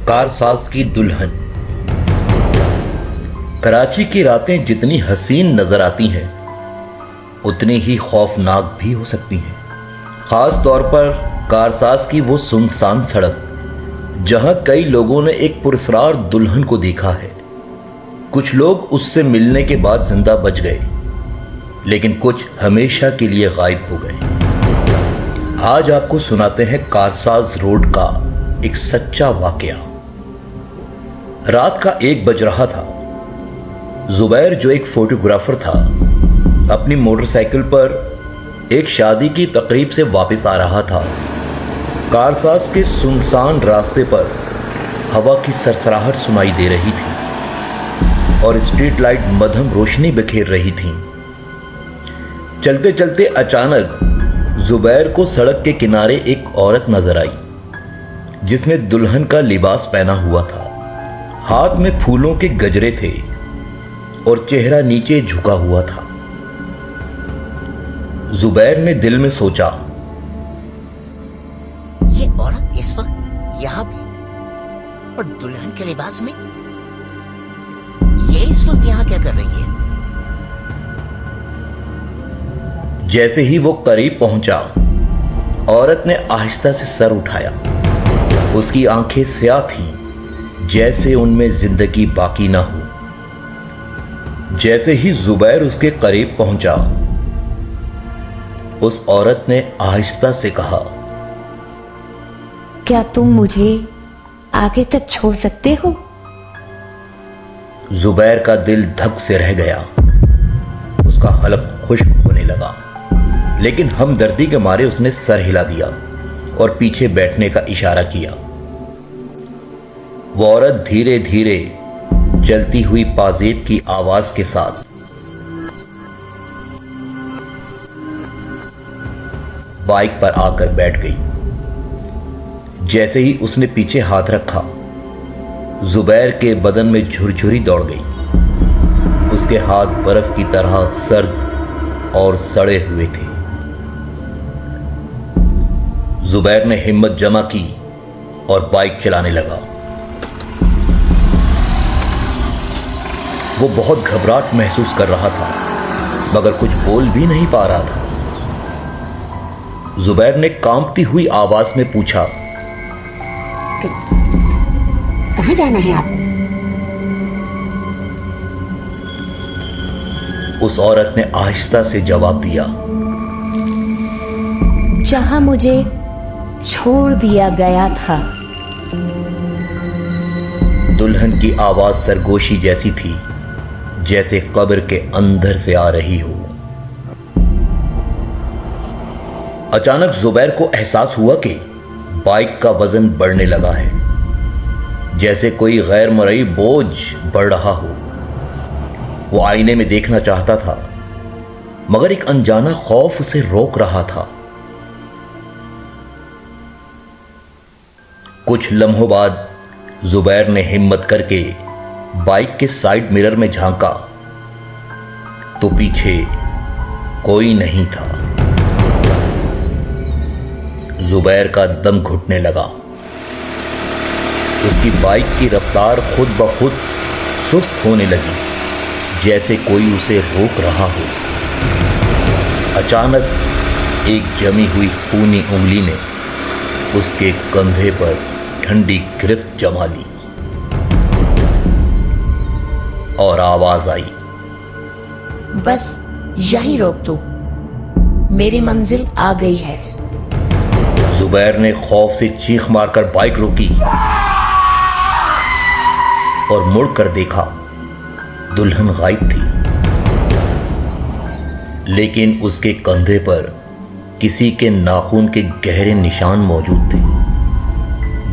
कारसाज की दुल्हन। कराची की रातें जितनी हसीन नजर आती हैं उतनी ही खौफनाक भी हो सकती हैं। खास तौर पर कारसाज की वो सुनसान सड़क जहां कई लोगों ने एक पुरस्कार दुल्हन को देखा है। कुछ लोग उससे मिलने के बाद जिंदा बच गए, लेकिन कुछ हमेशा के लिए गायब हो गए। आज आपको सुनाते हैं कारसाज रोड का एक सच्चा वाकया। रात का 1 बज रहा था। जुबैर, जो एक फोटोग्राफर था, अपनी मोटरसाइकिल पर एक शादी की तकरीब से वापस आ रहा था। कारसाज के सुनसान रास्ते पर हवा की सरसराहट सुनाई दे रही थी और स्ट्रीट लाइट मध्यम रोशनी बिखेर रही थी। चलते चलते अचानक जुबैर को सड़क के किनारे एक औरत नजर आई जिसने दुल्हन का लिबास पहना हुआ था। हाथ में फूलों के गजरे थे और चेहरा नीचे झुका हुआ था। जुबैर ने दिल में सोचा, ये औरत इस वक्त यहां भी और दुल्हन के लिबास में, ये इस वक्त यहां क्या कर रही है? जैसे ही वो करीब पहुंचा, औरत ने आहिस्ता से सर उठाया। उसकी आंखें स्याह थीं, जैसे उनमें जिंदगी बाकी ना हो। जैसे ही जुबैर उसके करीब पहुंचा, उस औरत ने आहिस्ता से कहा, क्या तुम मुझे आगे तक छोड़ सकते हो? जुबैर का दिल धक से रह गया। उसका हलक खुश्क होने लगा, लेकिन हमदर्दी के मारे उसने सर हिला दिया और पीछे बैठने का इशारा किया। वो औरत धीरे धीरे चलती हुई पाजेब की आवाज के साथ बाइक पर आकर बैठ गई। जैसे ही उसने पीछे हाथ रखा, जुबैर के बदन में झुरझुरी दौड़ गई। उसके हाथ बर्फ की तरह सर्द और सड़े हुए थे। जुबैर ने हिम्मत जमा की और बाइक चलाने लगा। वो बहुत घबराहट महसूस कर रहा था, मगर कुछ बोल भी नहीं पा रहा था। जुबैर ने कांपती हुई आवाज में पूछा, कहां जाना है आपको? उस औरत ने आहिस्ता से जवाब दिया, जहां मुझे छोड़ दिया गया था। दुल्हन की आवाज सरगोशी जैसी थी, जैसे कब्र के अंदर से आ रही हो। अचानक जुबैर को एहसास हुआ कि बाइक का वजन बढ़ने लगा है, जैसे कोई गैर मरई बोझ बढ़ रहा हो। वो आईने में देखना चाहता था, मगर एक अनजाना खौफ उसे रोक रहा था। कुछ लम्हों बाद जुबैर ने हिम्मत करके बाइक के साइड मिरर में झांका तो पीछे कोई नहीं था। जुबैर का दम घुटने लगा। उसकी बाइक की रफ्तार खुद ब खुद सुस्त होने लगी, जैसे कोई उसे रोक रहा हो। अचानक एक जमी हुई खूनी उंगली ने उसके कंधे पर ठंडी गिरफ्त जमा ली और आवाज आई, बस यहीं रोक दो, मेरी मंजिल आ गई है। जुबैर ने खौफ से चीख मारकर बाइक रोकी और मुड़कर देखा। दुल्हन गायब थी, लेकिन उसके कंधे पर किसी के नाखून के गहरे निशान मौजूद थे,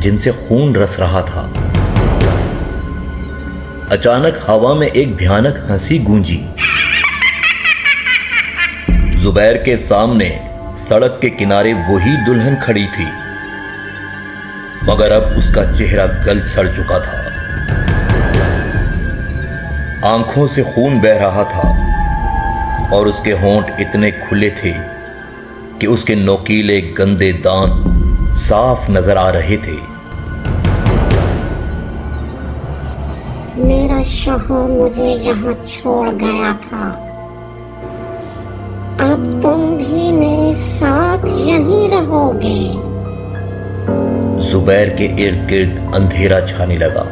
जिनसे खून रस रहा था। अचानक हवा में एक भयानक हंसी गूंजी। जुबैर के सामने सड़क के किनारे वही दुल्हन खड़ी थी, मगर अब उसका चेहरा गल सड़ चुका था। आंखों से खून बह रहा था और उसके होंठ इतने खुले थे कि उसके नोकीले गंदे दांत साफ नजर आ रहे थे। शोहर मुझे यहाँ छोड़ गया था। अब तुम भी मेरे साथ यहीं रहोगे। जुबैर के इर्द गिर्द अंधेरा छाने लगा।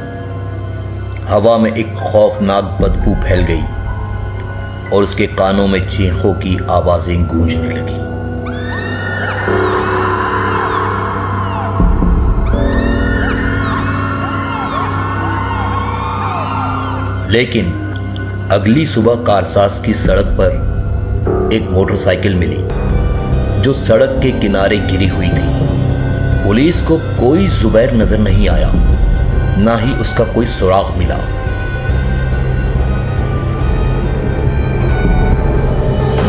हवा में एक खौफनाक बदबू फैल गई और उसके कानों में चीखों की आवाजें गूंजने लगी। लेकिन अगली सुबह कारसास की सड़क पर एक मोटरसाइकिल मिली जो सड़क के किनारे गिरी हुई थी। पुलिस को कोई जुबैर नजर नहीं आया, ना ही उसका कोई सुराग मिला।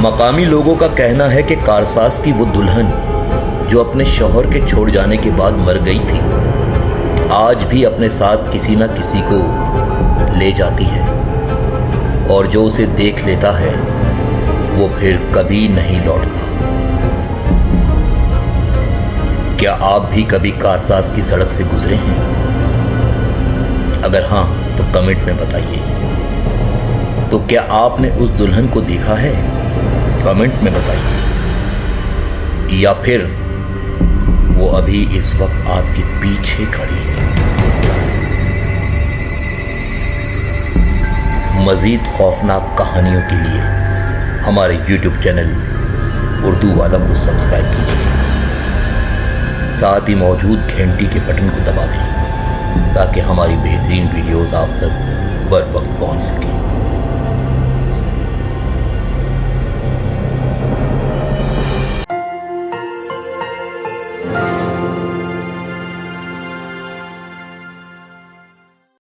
मकामी लोगों का कहना है कि कारसास की वो दुल्हन जो अपने शौहर के छोड़ जाने के बाद मर गई थी, आज भी अपने साथ किसी न किसी को ले जाती है और जो उसे देख लेता है वो फिर कभी नहीं लौटता। क्या आप भी कभी कारसास की सड़क से गुजरे हैं? अगर हाँ तो कमेंट में बताइए। तो क्या आपने उस दुल्हन को देखा है? कमेंट में बताइए। या फिर वो अभी इस वक्त आपके पीछे खड़ी है। मजीद खौफनाक कहानियों के लिए हमारे YouTube चैनल उर्दू वाला को सब्सक्राइब कीजिए। साथ ही मौजूद घंटी के बटन को दबा दें ताकि हमारी बेहतरीन वीडियोस आप तक बर वक्त पहुंच सकें।